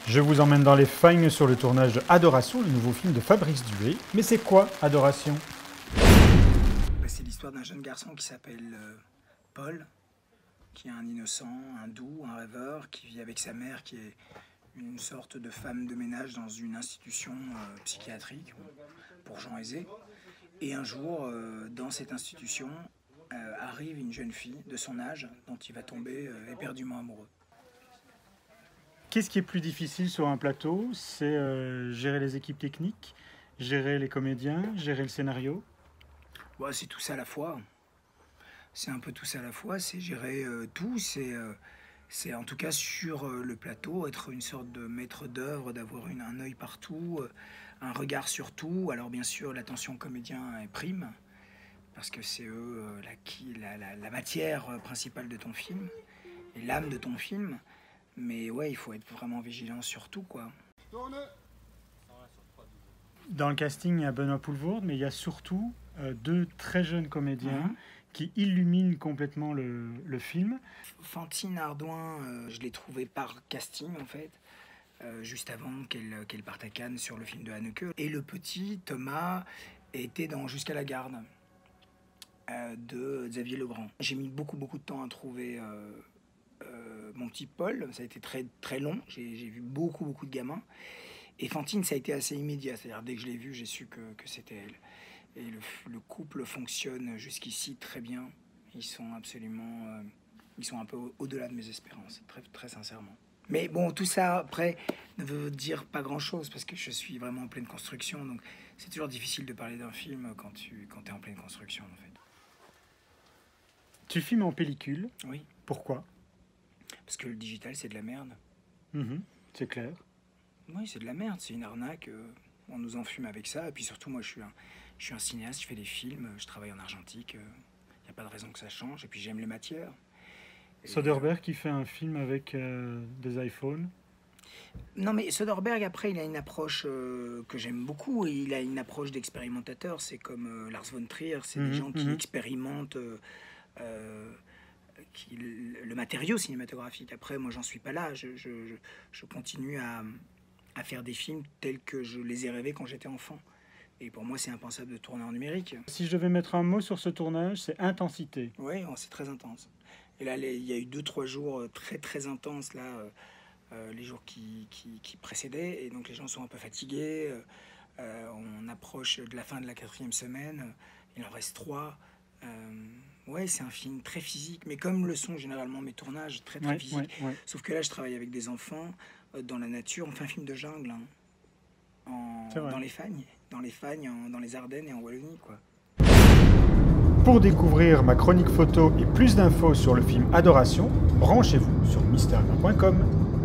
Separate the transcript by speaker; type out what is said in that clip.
Speaker 1: Je vous emmène dans les fagnes sur le tournage de Adoration, le nouveau film de Fabrice Duhay. Mais c'est quoi Adoration?
Speaker 2: C'est l'histoire d'un jeune garçon qui s'appelle Paul, qui est un innocent, un doux, un rêveur, qui vit avec sa mère, qui est une sorte de femme de ménage dans une institution psychiatrique pour gens aisés. Et un jour, dans cette institution, arrive une jeune fille de son âge dont il va tomber éperdument amoureux.
Speaker 1: Qu'est-ce qui est plus difficile sur un plateau? C'est gérer les équipes techniques, gérer les comédiens, gérer le scénario?
Speaker 2: Ouais, c'est tout ça à la fois. C'est un peu tout ça à la fois, c'est gérer tout, c'est en tout cas sur le plateau, être une sorte de maître d'œuvre, d'avoir un œil partout, un regard sur tout. Alors bien sûr, l'attention comédien est prime, parce que c'est eux la matière principale de ton film, et l'âme de ton film. Mais ouais, il faut être vraiment vigilant sur tout, quoi.
Speaker 1: Dans le casting, il y a Benoît Poelvoorde, mais il y a surtout deux très jeunes comédiens qui illuminent complètement le film.
Speaker 2: Fantine Ardouin, je l'ai trouvée par casting, en fait, juste avant qu'elle parte à Cannes sur le film de Haneke. Et le petit, Thomas, était dans Jusqu'à la garde, de Xavier Legrand. J'ai mis beaucoup de temps à trouver mon petit Paul, ça a été très long, j'ai vu beaucoup de gamins. Et Fantine, ça a été assez immédiat, c'est-à-dire dès que je l'ai vue, j'ai su que c'était elle. Et le couple fonctionne jusqu'ici très bien. Ils sont absolument, ils sont un peu au-delà de mes espérances, très sincèrement. Mais bon, tout ça, après, ne veut dire pas grand-chose, parce que je suis vraiment en pleine construction, donc c'est toujours difficile de parler d'un film quand tu es en pleine construction, en fait.
Speaker 1: Tu filmes en pellicule.
Speaker 2: Oui.
Speaker 1: Pourquoi?
Speaker 2: Parce que le digital, c'est de la merde.
Speaker 1: C'est clair.
Speaker 2: Oui, c'est de la merde, c'est une arnaque. On nous enfume avec ça. Et puis surtout, moi, je suis un cinéaste, je fais des films, je travaille en argentique. Il n'y a pas de raison que ça change. Et puis j'aime les matières.
Speaker 1: Soderbergh qui fait un film avec des iPhones.
Speaker 2: Non, mais Soderbergh, après, il a une approche que j'aime beaucoup. Il a une approche d'expérimentateur. C'est comme Lars von Trier. C'est des gens qui expérimentent le matériau cinématographique. Après, moi, j'en suis pas là. Je continue à faire des films tels que je les ai rêvés quand j'étais enfant. Et pour moi, c'est impensable de tourner en numérique.
Speaker 1: Si je devais mettre un mot sur ce tournage, c'est intensité.
Speaker 2: Oui, c'est très intense. Et là, il y a eu 2-3 jours très intenses, là, les jours qui précédaient. Et donc, les gens sont un peu fatigués. On approche de la fin de la 4e semaine. Il en reste 3. Ouais, c'est un film très physique, mais comme le sont généralement mes tournages, très physiques. Ouais. Sauf que là, je travaille avec des enfants, dans la nature. On fait un film de jungle, dans les Fagnes, dans les Ardennes et en Wallonie, quoi.
Speaker 1: Pour découvrir ma chronique photo et plus d'infos sur le film Adoration, branchez-vous sur misterien.com.